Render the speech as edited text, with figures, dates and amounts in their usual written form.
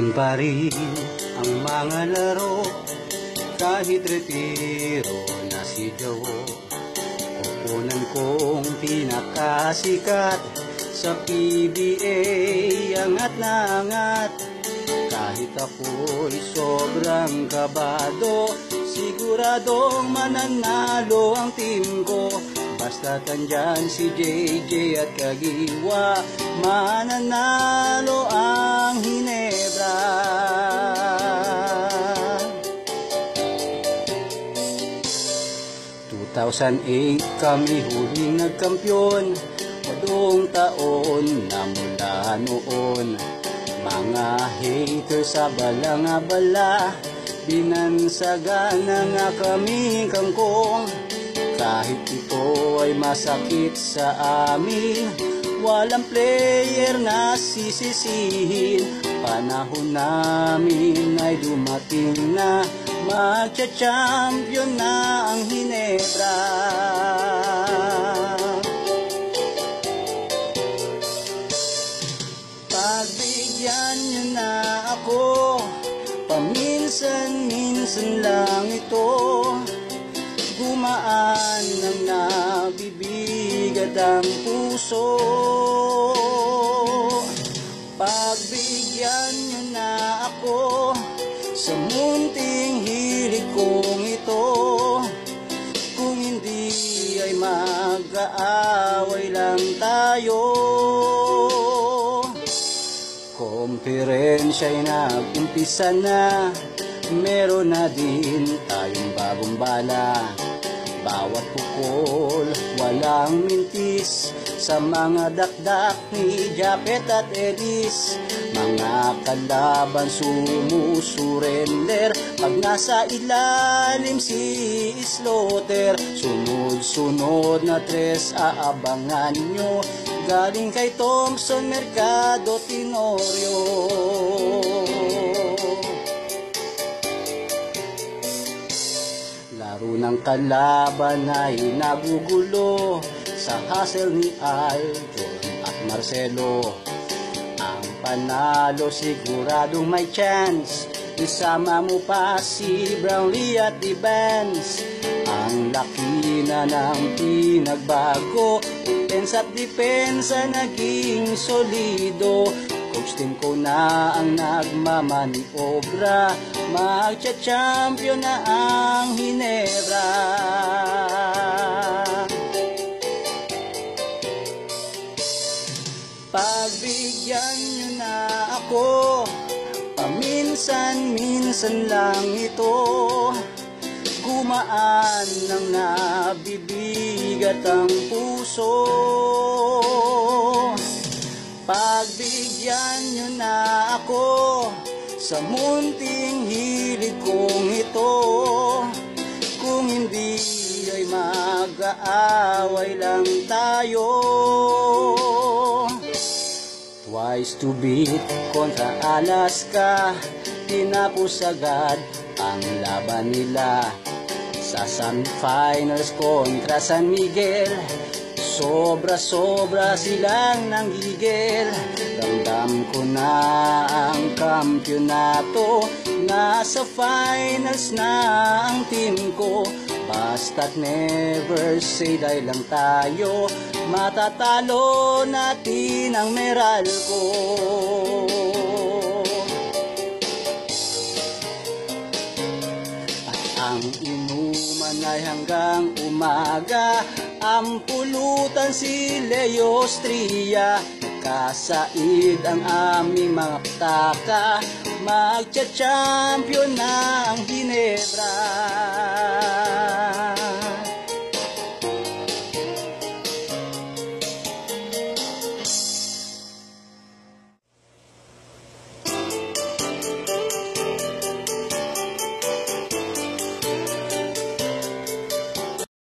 Ganun pa rin ang mga laro, kahit retiro na si Jowo. Kukunan kong pinakasikat sa PBA, angat na angat. Kahit ako'y sobrang kabado, siguradong mananalo ang team ko. Basta tandyan si JJ at Kagiwa, mananalo ang Ginebra. 2008 kami huling nagkampiyon, 8 taon na mula noon. Mga haters sa balang-abala, binansagan na nga kaming kangkong. Kahit ito ay masakit sa amin, walang player na sisisihin. Panahon namin ay dumating na, magcha-champion na ang Ginebra. Pagbigyan niyo na ako, paminsan-minsan lang ito. Gumaan ng nabibigat ang puso. Pagbigyan niyo na ako sa munting hilig kong ito. Kung hindi ay mag-aaway lang tayo. Komperensya'y nag-umpisa na, meron na din tayong bagong bala. Bawat pukol, walang mintis, sa mga dakdak ni Japet at Ellis. Mga kalaban sumusurrender, pag nasa ilalim si Slaughter. Sunod-sunod na tres aabangan nyo, galing kay Thompson, Mercado, Tenorio. Laro ng kalaban ay nagugulo sa hustle ni Aljon at Marcelo. Ang panalo siguradong may chance, isama mo pa si Brownlee at Evans. Ang laki na ng pinagbago, offense at depensa naging solido. Coach team ko na ang nagmamaniobra, magcha-champion na ang Ginebra. Pagbigyan niyo na ako, paminsan-minsan lang ito. Gumaan ng nabibigat ang puso. Pagbigyan niyo na ako sa munting hilig kong ito. Kung hindi ay mag-aaway lang tayo. Twice to beat kontra Alaska, tinapos agad ang laban nila. Sa semifinals kontra San Miguel, sobra-sobra silang nanggigil. Ramdam ko na ang kampyonato, nasa finals na ang team ko. Basta't never say die lang tayo, matatalo natin ang Meralco. At ang inuman ay hanggang umaga, ang pulutan si Leo Stria. Kasaid ang aming mga ptaka, magcha-champion na ang Ginebra.